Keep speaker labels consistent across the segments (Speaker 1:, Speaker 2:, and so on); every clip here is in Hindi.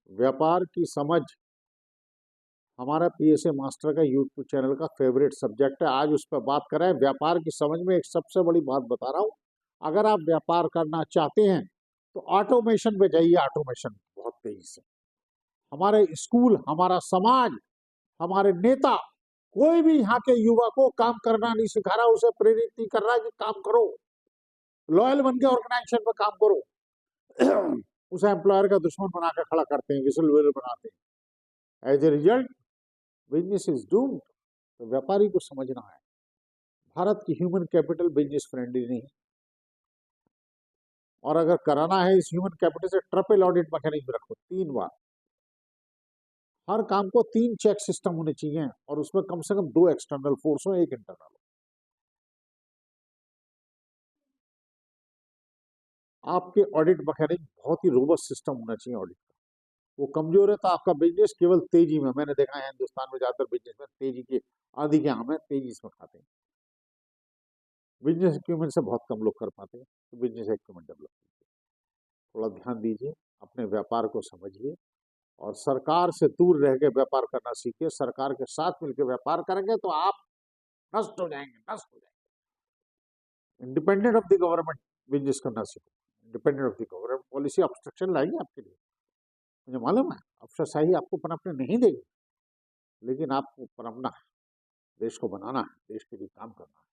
Speaker 1: व्यापार की समझ हमारा पीएसए मास्टर का यूट्यूब चैनल का फेवरेट सब्जेक्ट है। आज उस पर बात करें। व्यापार की समझ में एक सबसे बड़ी बात बता रहा हूँ, अगर आप व्यापार करना चाहते हैं तो ऑटोमेशन पे जाइए। ऑटोमेशन बहुत तेजी से हमारे स्कूल, हमारा समाज, हमारे नेता, कोई भी यहाँ के युवा को काम करना नहीं सिखा रहा, उसे प्रेरित नहीं कर रहा कि काम करो, लॉयल बन के ऑर्गेनाइजेशन में काम करो। उसे एम्प्लॉयर का दुश्मन बना कर खड़ा करते हैं, विसल ब्लोअर बनाते हैं। As a result business is doomed. तो व्यापारी को समझना है, भारत की ह्यूमन कैपिटल बिजनेस फ्रेंडली नहीं है, और अगर कराना है इस ह्यूमन कैपिटल से ट्रिपल ऑडिट मैकेनिज्म रखो। 3 बार हर काम को 3 चेक सिस्टम होने चाहिए, और उसमें कम से कम 2 एक्सटर्नल फोर्स हो, 1 इंटरनल हो। आपके ऑडिट मैकेनिज्म बहुत ही रोबस्ट सिस्टम होना चाहिए ऑडिट का। वो कमजोर है तो आपका बिजनेस केवल तेजी में, मैंने देखा है हिंदुस्तान में ज्यादातर बिजनेस में तेजी के आदि के आम है, तेजी इसमें खाते हैं। बिजनेस इक्विपमेंट से बहुत कम लोग कर पाते हैं, तो बिजनेस इक्विपमेंट डेवलप कीजिए, थोड़ा ध्यान दीजिए, अपने व्यापार को समझिए, और सरकार से दूर रह के व्यापार करना सीखिए। सरकार के साथ मिलकर व्यापार करेंगे तो आप नष्ट हो जाएंगे, नष्ट हो जाएंगे। Independent of the government business करना सीखो। Independent of the government policy obstruction लाएगी आपके लिए, मुझे मालूम है। अफसरशाही आपको पनपने नहीं देगी, लेकिन आपको पनपना है, देश को बनाना है, देश के लिए काम करना है।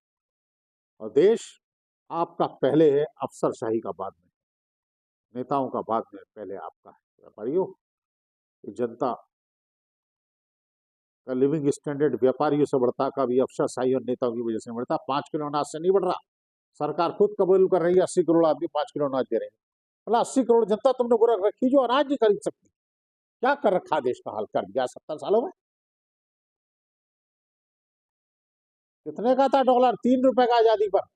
Speaker 1: और देश आपका पहले है, अफसरशाही का बाद में, नेताओं का बाद में, पहले आपका है। व्यापारियों, जनता का लिविंग स्टैंडर्ड व्यापारियों से बढ़ता, कभी अफसरशाही और नेताओं की वजह से बढ़ता। 5 किलो अनाज से नहीं बढ़ रहा। सरकार खुद कबूल कर रही है 80 करोड़ आदमी 5 किलो अनाज दे रहे हैं। मतलब 80 करोड़ जनता तुमने बुरा रखी जो अनाज नहीं खरीद सकती। क्या कर रखा, देश का हाल कर दिया 70 सालों में। कितने का था डॉलर? 3 रुपए का आजादी पर।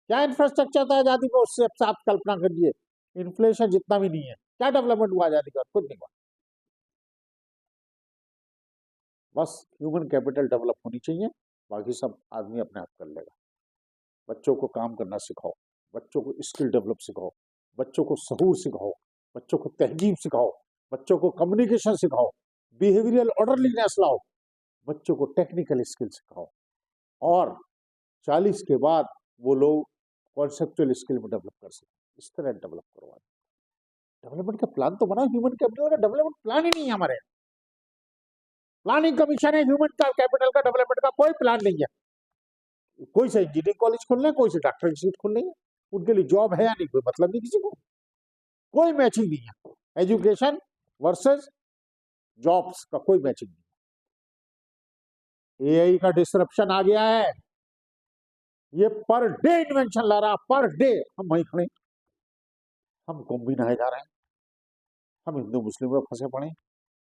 Speaker 1: क्या इंफ्रास्ट्रक्चर था आजादी पर? उससे आप कल्पना करिए, इन्फ्लेशन जितना भी नहीं है। क्या डेवलपमेंट हुआ आजादी का? कुछ नहीं हुआ। बस ह्यूमन कैपिटल डेवलप होनी चाहिए, बाकी सब आदमी अपने आप कर लेगा। बच्चों को काम करना सिखाओ, बच्चों को स्किल डेवलप सिखाओ, बच्चों को सहूर सिखाओ, बच्चों को तहजीब सिखाओ, बच्चों को कम्युनिकेशन सिखाओ, बिहेवियरल ऑर्डरलीनेस लाओ, बच्चों को टेक्निकल स्किल सिखाओ, और 40 के बाद वो लोग कॉन्सेप्चुअल स्किल में डेवलप कर सकें। इस तरह डेवलप करवा। डेवलपमेंट का प्लान तो बना, ह्यूमन कैपिटल का डेवलपमेंट प्लान ही नहीं है हमारे। प्लानिंग कमीशन है, ह्यूमन कैपिटल का डेवलपमेंट का कोई प्लान नहीं है। कोई से इंजीनियरिंग कॉलेज खोल रहे हैं, कोई से डॉक्टर की सीट खोल रही है, उनके लिए जॉब है या नहीं कोई मतलब नहीं किसी को। कोई मैचिंग नहीं है, एजुकेशन वर्सेस जॉब्स का कोई मैचिंग नहीं। एआई का डिसरप्शन आ गया है, ये पर डे इन्वेंशन ला रहा, पर डे। हम वहीं खड़े, हम कुंभ भी नहाए जा रहे हैं, हम हिंदू मुस्लिम में फंसे पड़े,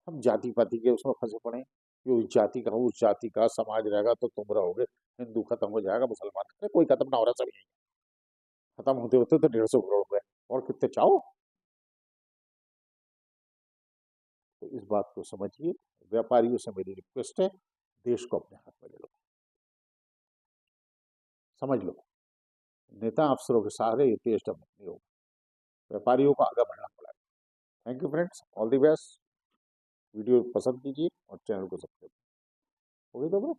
Speaker 1: हम जाति पाति के उसमें फंसे पड़े। ये उस जाति का उस जाति का समाज रहेगा तो तुम रहोगे, हिंदू खत्म हो जाएगा, मुसलमान खत्म, कोई खत्म ना हो रहा, सब यही खत्म होते होते तो 150 करोड़ हो गए, और कितने चाहो। तो इस बात को समझिए। व्यापारियों से मेरी रिक्वेस्ट है, देश को अपने हाथ में ले लो, समझ लो। नेता अफसरों के सहारे ये देश डेवलप नहीं होगा, व्यापारियों को आगे बढ़ना पड़ेगा। Thank you friends, all the best. Video पसंद कीजिए और चैनल को सब्सक्राइब। हो गई 2 मिनट।